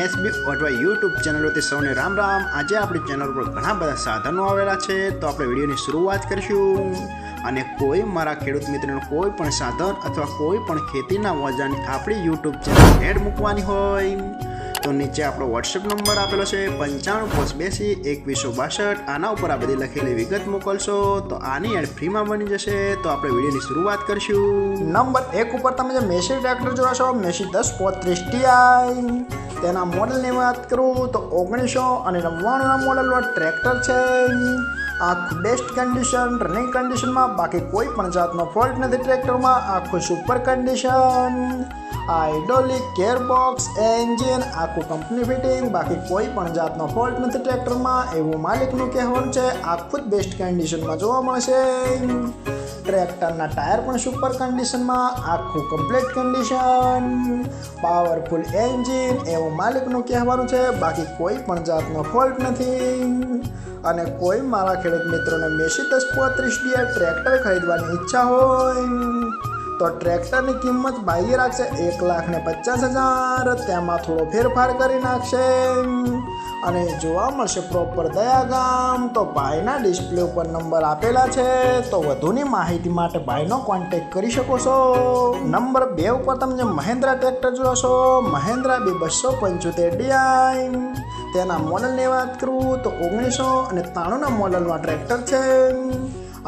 SB અથવા YouTube ચેનલોથી સૌને રામ રામ। આજે આપણી ચેનલ પર ઘણા બધા સાધનો આવેલા છે, તો આપણે વિડીયોની શરૂઆત કરીશું। અને કોઈ મારા ખેડૂત મિત્રોને કોઈ પણ સાધન અથવા કોઈ પણ ખેતીના ઓજારની આપણી યુટ્યુબ ચેનલ એડ મૂકવાની હોય તો નીચે આપણો વોટ્સએપ નંબર આપેલો છે 95822162। આના ઉપર આ બધી લખેલી વિગત મોકલશો તો આની એડ ફ્રીમાં બની જશે। તો આપણે વિડીયોની શરૂઆત કરીશું। નંબર 1 ઉપર તમે જે મેસી ટ્રેક્ટર જોશો, મેસી 1035 ટી તેના મોડલની વાત કરું તો 1999ના મોડલનો ટ્રેક્ટર છે। આખું બેસ્ટ કન્ડિશન, રનિંગ કન્ડિશનમાં, બાકી કોઈ પણ જાતનો ફોલ્ટ નથી ટ્રેક્ટરમાં। આખું super condition, hydraulic, gearbox, engine આખું કંપની ફિટિંગ, બાકી કોઈ પણ જાતનો ફોલ્ટ નથી ટ્રેક્ટરમાં એવું માલિકનું કહેવાનું છે। આખું જ બેસ્ટ કન્ડિશનમાં જોવા મળશે। ટ્રેક્ટરના ટાયર પણ સુપર કન્ડિશનમાં, આખું કમ્પ્લીટ કન્ડિશન, પાવરફુલ એન્જિન એવું માલિકનું કહેવાનું છે। બાકી કોઈ પણ જાતનો ફોલ્ટ નથી। અને કોઈ મારા ખેડૂત મિત્રોને મેસી 1035 ડી ટ્રેક્ટર ખરીદવાની ઈચ્છા હોય તો ટ્રેક્ટરની કિંમત બાહ્ય રાખશે 1,50,000, તેમાં થોડો ફેરફાર કરી નાખશે। અને જોવા મળશે પ્રોપર દયા ગામ। તો ભાઈના ડિસ્પ્લે ઉપર નંબર આપેલા છે, તો વધુની માહિતી માટે ભાઈનો કોન્ટેક્ટ કરી શકો છો। નંબર 2 ઉપર તમે જે મહિન્દ્રા ટ્રેક્ટર જોશો, મહિન્દ્રા B275 ડી તેના મોડલની વાત કરું તો 1993ના મોડલનો ટ્રેક્ટર છે।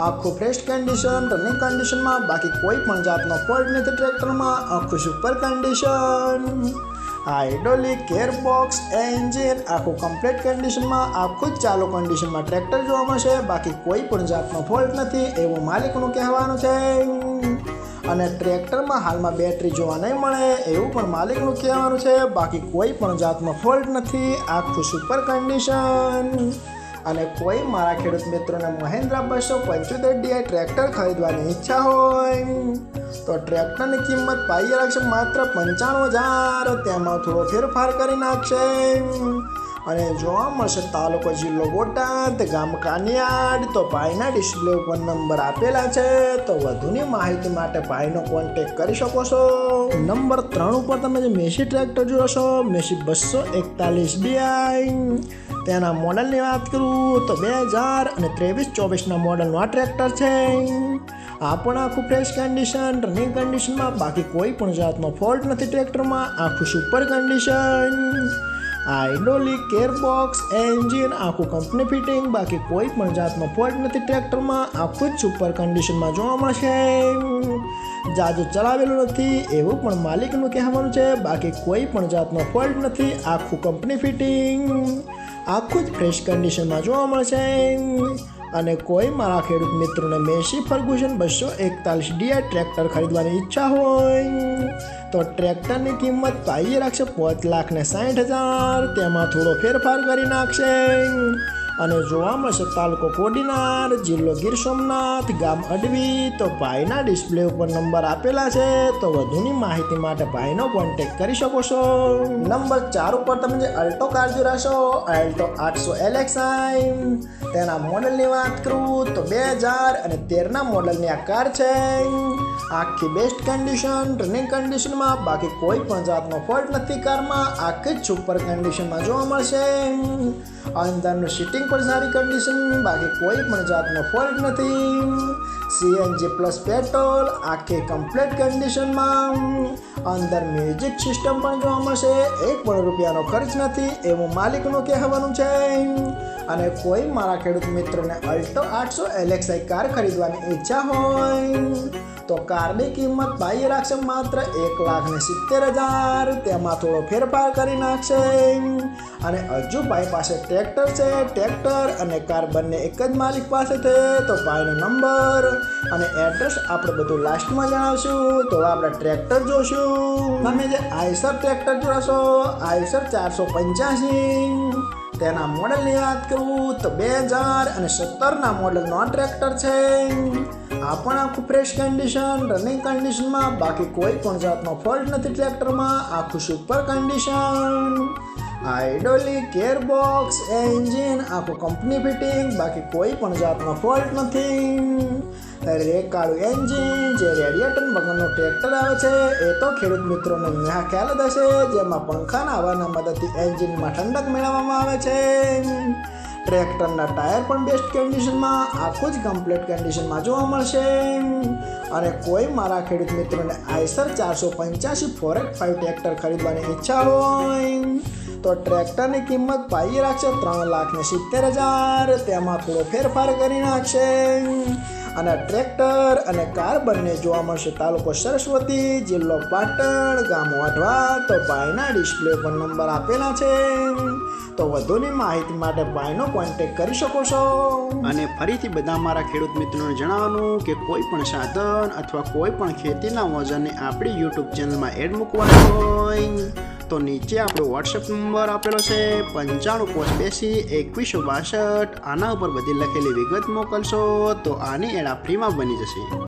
આખું ફ્રેશ કન્ડિશન, રનિંગ કન્ડિશનમાં, બાકી કોઈ પણ જાતનો ફોલ્ટ નથી ટ્રેક્ટરમાં। આખું super condition, hydraulic, gearbox, engine આખું કમ્પ્લીટ કન્ડિશનમાં, આખું જ ચાલુ કન્ડિશનમાં ટ્રેક્ટર જોવા મળશે। બાકી કોઈ પણ જાતનો ફોલ્ટ નથી એવું માલિકનું કહેવાનું છે। અને ટ્રેક્ટરમાં હાલમાં બેટરી જોવા નહીં મળે એવું પણ માલિકનું કહેવાનું છે। બાકી કોઈ પણ જાતનો ફોલ્ટ નથી, આખું સુપર કન્ડિશન। અને કોઈ મારા ખેડૂત મિત્રોને મહિન્દ્રા 275 ડી ટ્રેક્ટર ખરીદવાની ઈચ્છા હોય તો ટ્રેક્ટરની કિંમત પાઈ રાખશે માત્ર 95,000, તેમાં થોડો ફેરફાર કરી નાખશે। અને જોવા મળશે તાલુકો જિલ્લો બોટાદ, ગામ કાનિયાડ। તો ભાઈના ડિસ્પ્લે ઉપર નંબર આપેલા છે, તો વધુની માહિતી માટે ભાઈનો કોન્ટેક્ટ કરી શકો છો। નંબર 3 ઉપર તમે જે મેસી ટ્રેક્ટર જોશો, મેસી 241 ડી તેના મોડલની વાત કરું તો 2023-24ના મોડલનું આ ટ્રેક્ટર છે। આ પણ આખું ફ્રેશ કન્ડિશન, રનિંગ કન્ડિશનમાં, બાકી કોઈ પણ જાતનો ફોલ્ટ નથી ટ્રેક્ટરમાં। આખું super condition, hydraulic, gearbox, engine આખું કંપની ફિટિંગ, બાકી કોઈ પણ જાતનો ફોલ્ટ નથી ટ્રેક્ટરમાં। આખું જ સુપર કન્ડિશનમાં જોવા મળશે। જાજુ ચલાવેલું નથી એવું પણ માલિકનું કહેવાનું છે। બાકી કોઈ પણ જાતનો ફોલ્ટ નથી, આખું કંપની ફિટિંગ, આખું જ ફ્રેશ કન્ડિશનમાં જોવા મળશે। અને કોઈ મારા ખેડૂત મિત્રોને મેસી ફર્ગ્યુસન 241 ડી ટ્રેક્ટર ખરીદવાની ઈચ્છા હોય તો ટ્રેક્ટરની કિંમત પાઈ રાખશે 5,60,000, તેમાં થોડો ફેરફાર કરી નાખશે। અને જોવા મળશે તાલુકો કોડીનાર, જિલ્લો ગીર સોમનાથ, ગામ અડવી। તો ભાઈના ડિસ્પ્લે ઉપર નંબર આપેલા છે, તો વધુની માહિતી માટે ભાઈનો કોન્ટેક્ટ કરી શકો છો। નંબર 4 ઉપર તમે જે અલ્ટો કાર જોશો, અલ્ટો 800 LXi તેના મોડલની વાત કરું તો 2013ના મોડલની આ કાર છે। આખી બેસ્ટ કન્ડિશન, રનિંગ કન્ડિશનમાં, બાકી કોઈ પણ જાતનો ફોલ્ટ નથી કારમાં। આખી જ સુપર કન્ડિશનમાં જોવા મળશે। અંદરનું સીટિંગ પણ સારી કન્ડિશન, બાકી કોઈ પણ જાતનો ફોલ્ટ નથી। CNG પ્લસ પેટ્રોલ આખી કમ્પ્લીટ કન્ડિશનમાં। અંદર મ્યુઝિક સિસ્ટમ પણ જોવા મળશે। 1 પણ રૂપિયાનો ખર્ચ નથી એવું માલિકનું કહેવાનું છે। અને કોઈ મારા ખેડૂત મિત્રોને અલ્ટો 800 LXi કાર ખરીદવાની ઈચ્છા હોય તો કારની કિંમત બાહ્ય રાખશે માત્ર 1,70,000, તેમાં થોડો ફેરફાર કરી નાખશે। અને હજુ ભાઈ પાસે ટ્રેક્ટર છે, ટ્રેક્ટર અને કાર બંને એક જ માલિક પાસે છે। તો ભાઈનો નંબર અને એડ્રેસ આપણે બધું લાસ્ટમાં જણાવશું। તો આપણે ટ્રેક્ટર જોશું। તમે જે આઈસર ટ્રેક્ટર જોશો, આઈસર 485 તેના મોડલની વાત કરું તો 2017ના મોડલનો આ ટ્રેક્ટર છે। આ પણ આખું ફ્રેશ કન્ડિશન, રનિંગ કન્ડિશનમાં, બાકી કોઈ પણ જાતનો ફોલ્ટ નથી ટ્રેક્ટરમાં। આખું super condition, hydraulic, gearbox, engine આખું કંપની ફિટિંગ, બાકી કોઈ પણ જાતનો ફોલ્ટ નથી। રેકાળું એન્જિન જે રેડિયેટર વગરનું ટ્રેક્ટર આવે છે એ તો ખેડૂત મિત્રોને ન્યા ખ્યાલ જ હશે, જેમાં પંખાના હવાના મદદથી એન્જિનમાં ઠંડક મેળવવામાં આવે છે. ટ્રેક્ટરના ટાયર પણ બેસ્ટ કન્ડિશનમાં, આખું જ કમ્પ્લીટ કન્ડિશનમાં જોવા મળશે. અને કોઈ મારા ખેડૂત મિત્રોને આઈસર 485 485 ટ્રેક્ટર ખરીદવાની ઈચ્છા હોય તો ટ્રેક્ટરની કિંમત પાઈ રાખશે 3,70,000. તેમાં થોડો ફેરફાર કરી નાખશે. અને ટ્રેક્ટર અને કાર બંને જોવા મળશે તાલુકો સરસ્વતી, જિલ્લો પાટણ, ગામ વાઢવા. તો ભાઈના ડિસ્પ્લે પર નંબર આપેલા છે, તો વધુની માહિતી માટે ભાઈનો કોન્ટેક્ટ કરી શકો છો. અને ફરીથી બધા મારા ખેડૂત મિત્રોને જણાવવાનું કે કોઈ પણ સાધન અથવા કોઈ પણ ખેતીના ઓજારને આપણી યુટ્યુબ ચેનલમાં એડ મૂકવાનું હોય તો નીચે આપણો વોટ્સએપ નંબર આપેલો છે 9582 2162. આના ઉપર બધી લખેલી વિગત મોકલશો તો આની એડ ફ્રીમાં બની જશે.